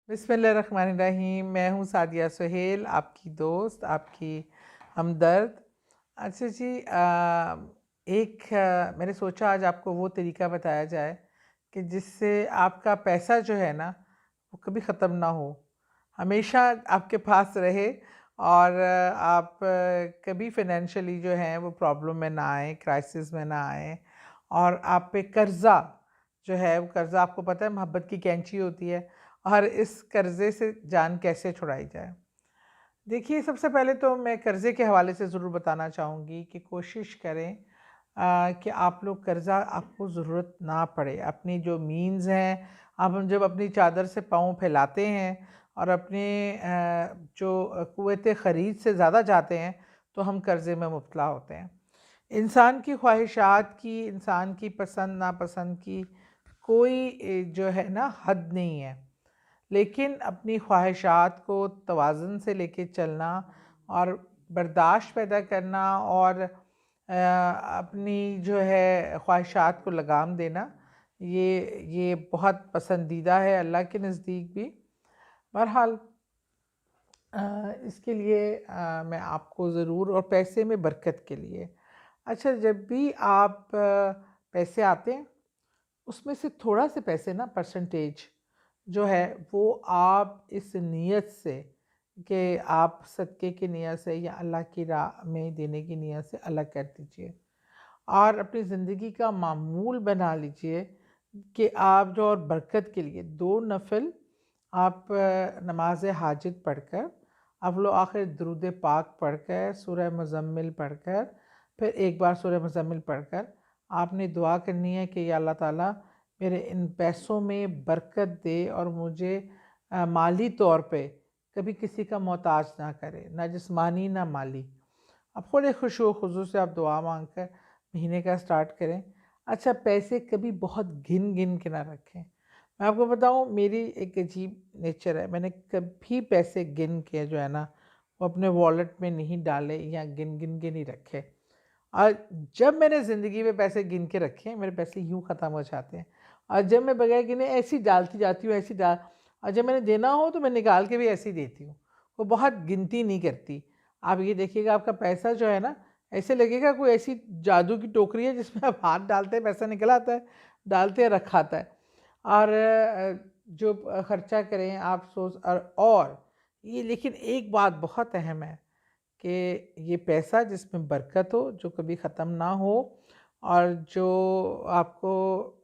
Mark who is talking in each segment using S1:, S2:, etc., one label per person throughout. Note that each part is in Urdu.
S1: بسم اللہ الرحمن الرحیم۔ میں ہوں سعدیہ سہیل، آپ کی دوست، آپ کی ہمدرد۔ اچھا جی، میں نے سوچا آج آپ کو وہ طریقہ بتایا جائے کہ جس سے آپ کا پیسہ جو ہے نا وہ کبھی ختم نہ ہو، ہمیشہ آپ کے پاس رہے، اور آپ کبھی فائنینشلی جو ہیں وہ پرابلم میں نہ آئیں، کرائسس میں نہ آئیں، اور آپ پہ قرضہ جو ہے وہ قرضہ آپ کو پتہ ہے محبت کی کینچی ہوتی ہے، اور اس قرضے سے جان کیسے چھڑائی جائے۔ دیکھیے، سب سے پہلے تو میں قرضے کے حوالے سے ضرور بتانا چاہوں گی کہ کوشش کریں کہ آپ لوگ قرضہ آپ کو ضرورت نہ پڑے۔ اپنی جو مینز ہیں، ہم جب اپنی چادر سے پاؤں پھیلاتے ہیں اور اپنے جو قوت خرید سے زیادہ جاتے ہیں تو ہم قرضے میں مبتلا ہوتے ہیں۔ انسان کی خواہشات کی، انسان کی پسند ناپسند کی کوئی جو ہے نا حد نہیں ہے، لیکن اپنی خواہشات کو توازن سے لے کے چلنا اور برداشت پیدا کرنا، اور اپنی جو ہے خواہشات کو لگام دینا، یہ بہت پسندیدہ ہے اللہ کے نزدیک بھی۔ بہرحال اس کے لیے میں آپ کو ضرور، اور پیسے میں برکت کے لیے، اچھا جب بھی آپ پیسے آتے ہیں اس میں سے تھوڑا سے پیسے نا پرسنٹیج جو ہے وہ آپ اس نیت سے کہ آپ صدقے کی نیت سے یا اللہ کی راہ میں دینے کی نیت سے الگ کر دیجئے، اور اپنی زندگی کا معمول بنا لیجئے کہ آپ جو، اور برکت کے لیے 2 نفل آپ نماز حاجت پڑھ کر، اول و آخر درود پاک پڑھ کر، سورہ مزمل پڑھ کر، پھر ایک بار سورہ مزمل پڑھ کر آپ نے دعا کرنی ہے کہ یا اللہ تعالیٰ میرے ان پیسوں میں برکت دے، اور مجھے مالی طور پہ کبھی کسی کا محتاج نہ کرے، نہ جسمانی نہ مالی۔ اب بڑے خشوع و خضوع سے آپ دعا مانگ کر مہینے کا سٹارٹ کریں۔ اچھا، پیسے کبھی بہت گن گن کے نہ رکھیں۔ میں آپ کو بتاؤں، میری ایک عجیب نیچر ہے، میں نے کبھی پیسے گن کے جو ہے نا وہ اپنے والٹ میں نہیں ڈالے یا گن گن کے نہیں رکھے، اور جب میں نے زندگی میں پیسے گن کے رکھے میرے پیسے یوں ختم ہو جاتے ہیں، اور جب میں بغیر گنے ایسی ڈالتی جاتی ہوں، اور جب میں نے دینا ہو تو میں نکال کے بھی ایسی دیتی ہوں، وہ بہت گنتی نہیں کرتی۔ آپ یہ دیکھیے گا، آپ کا پیسہ جو ہے نا ایسے لگے گا کوئی ایسی جادو کی ٹوکری ہے جس میں آپ ہاتھ ڈالتے ہیں پیسہ نکل آتا ہے، ڈالتے ہیں رکھ آتا ہے، اور جو خرچہ کریں آپ سوچ، اور یہ لیکن ایک بات بہت اہم ہے کہ یہ پیسہ جس میں برکت ہو، جو کبھی ختم نہ ہو، اور جو آپ کو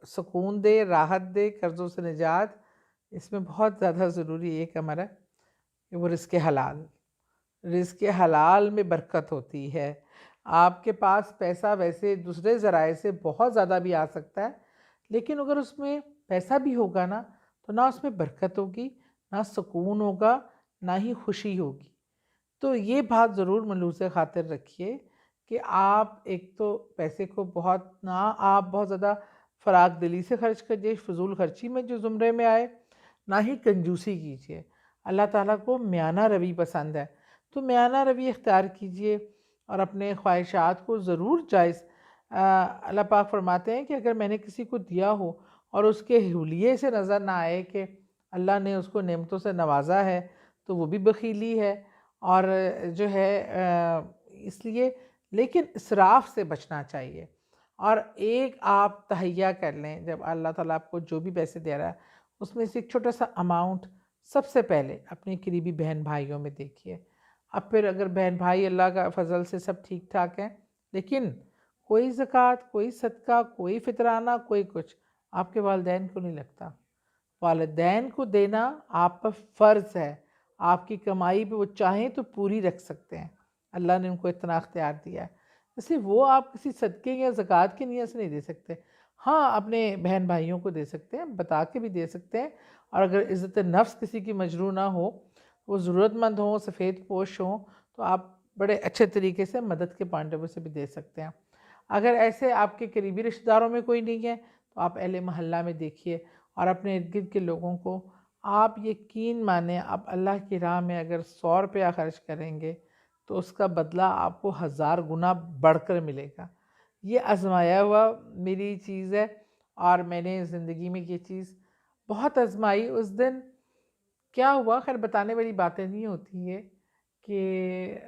S1: سکون دے، راحت دے، قرضوں سے نجات، اس میں بہت زیادہ ضروری ایک عمل ہے کہ وہ رزق حلال۔ رزق حلال میں برکت ہوتی ہے۔ آپ کے پاس پیسہ ویسے دوسرے ذرائع سے بہت زیادہ بھی آ سکتا ہے، لیکن اگر اس میں پیسہ بھی ہوگا نا تو نہ اس میں برکت ہوگی، نہ سکون ہوگا، نہ ہی خوشی ہوگی۔ تو یہ بات ضرور ملحوظ خاطر رکھیے کہ آپ ایک تو پیسے کو نہ آپ بہت زیادہ فراغ دلی سے خرچ کیجیے، فضول خرچی میں جو زمرے میں آئے، نہ ہی کنجوسی کیجیے۔ اللہ تعالیٰ کو میانہ روی پسند ہے، تو میانہ روی اختیار کیجیے، اور اپنے خواہشات کو ضرور جائز۔ اللہ پاک فرماتے ہیں کہ اگر میں نے کسی کو دیا ہو اور اس کے حلیے سے نظر نہ آئے کہ اللہ نے اس کو نعمتوں سے نوازا ہے تو وہ بھی بخیلی ہے، اور جو ہے اس لیے، لیکن اسراف سے بچنا چاہیے۔ اور ایک آپ تہیہ کر لیں، جب اللہ تعالیٰ آپ کو جو بھی پیسے دے رہا ہے اس میں سے ایک چھوٹا سا اماؤنٹ سب سے پہلے اپنی قریبی بہن بھائیوں میں دیکھیے۔ اب پھر اگر بہن بھائی اللہ کا فضل سے سب ٹھیک ٹھاک ہیں، لیکن کوئی زکوٰۃ، کوئی صدقہ، کوئی فطرانہ، کوئی کچھ آپ کے والدین کو نہیں لگتا۔ والدین کو دینا آپ پر فرض ہے، آپ کی کمائی پہ وہ چاہیں تو پوری رکھ سکتے ہیں، اللہ نے ان کو اتنا اختیار دیا ہے۔ ویسے وہ آپ کسی صدقے یا زکوٰۃ کی نیت سے نہیں دے سکتے، ہاں اپنے بہن بھائیوں کو دے سکتے ہیں، بتا کے بھی دے سکتے ہیں، اور اگر عزت نفس کسی کی مجروح نہ ہو، وہ ضرورت مند ہوں، سفید پوش ہوں، تو آپ بڑے اچھے طریقے سے مدد کے پانڈو سے بھی دے سکتے ہیں۔ اگر ایسے آپ کے قریبی رشتہ داروں میں کوئی نہیں ہے تو آپ اہل محلہ میں دیکھیے، اور اپنے ارد گرد کے لوگوں کو، آپ یقین مانیں آپ اللہ کی راہ میں اگر 100 روپیہ خرچ کریں گے تو اس کا بدلہ آپ کو 1000 گنا بڑھ کر ملے گا۔ یہ آزمایا ہوا میری چیز ہے، اور میں نے زندگی میں یہ چیز بہت آزمائی۔ اس دن کیا ہوا، خیر بتانے والی باتیں نہیں ہوتی ہے کہ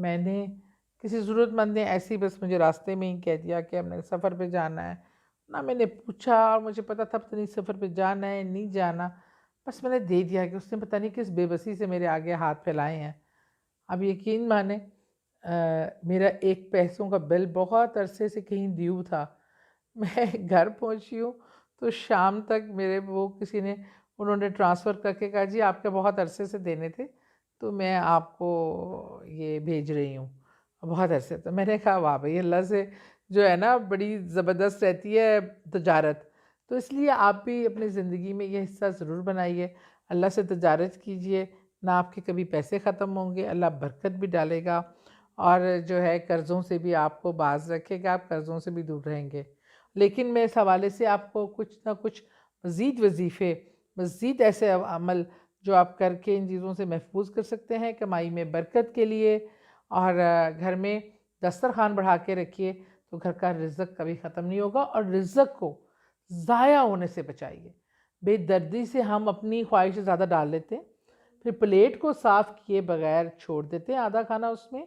S1: میں نے کسی ضرورت مند نے ایسے ہی بس مجھے راستے میں ہی کہہ دیا کہ ہم نے سفر پہ جانا ہے، نہ میں نے پوچھا، اور مجھے پتہ تھا پتہ نہیں سفر پہ جانا ہے نہیں جانا، بس میں نے دے دیا کہ اس نے پتہ نہیں کس بے بسی سے میرے آگے ہاتھ پھیلائے ہیں۔ اب یقین مانیں میرا ایک پیسوں کا بل بہت عرصے سے کہیں ڈیو تھا، میں گھر پہنچی ہوں تو شام تک میرے وہ کسی نے انہوں نے ٹرانسفر کر کے کہا جی آپ کے بہت عرصے سے دینے تھے تو میں آپ کو یہ بھیج رہی ہوں، بہت عرصے تو میں نے کہا واہ بھائی اللہ سے جو ہے نا بڑی زبردست رہتی ہے تجارت، تو اس لیے آپ بھی اپنی زندگی میں یہ حصہ ضرور بنائیے، اللہ سے تجارت کیجئے، نہ آپ کے کبھی پیسے ختم ہوں گے، اللہ برکت بھی ڈالے گا، اور جو ہے قرضوں سے بھی آپ کو باز رکھے گا، آپ قرضوں سے بھی دور رہیں گے۔ لیکن میں اس حوالے سے آپ کو کچھ نہ کچھ مزید وظیفے، مزید ایسے عمل جو آپ کر کے ان چیزوں سے محفوظ کر سکتے ہیں کمائی میں برکت کے لیے، اور گھر میں دسترخوان بڑھا کے رکھیے تو گھر کا رزق کبھی ختم نہیں ہوگا، اور رزق کو ضائع ہونے سے بچائیے۔ بے دردی سے ہم اپنی خواہش زیادہ ڈال لیتے ہیں، پھر پلیٹ کو صاف کیے بغیر چھوڑ دیتے ہیں آدھا کھانا اس میں،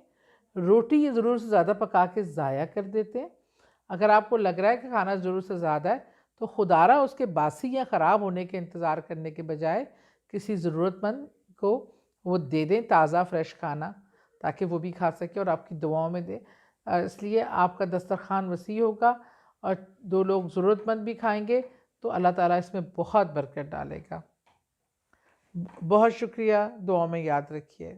S1: روٹی ضرورت سے زیادہ پکا کے ضائع کر دیتے ہیں۔ اگر آپ کو لگ رہا ہے کہ کھانا ضرورت سے زیادہ ہے تو خدا را اس کے باسی یا خراب ہونے کے انتظار کرنے کے بجائے کسی ضرورت مند کو وہ دے دیں تازہ فریش کھانا، تاکہ وہ بھی کھا سکے اور آپ کی دعاؤں میں دے۔ اس لیے آپ کا دسترخوان وسیع ہوگا، اور دو لوگ ضرورت مند بھی کھائیں گے تو اللہ تعالیٰ اس میں بہت برکت ڈالے گا۔ بہت شکریہ، دعاؤں میں یاد رکھیے۔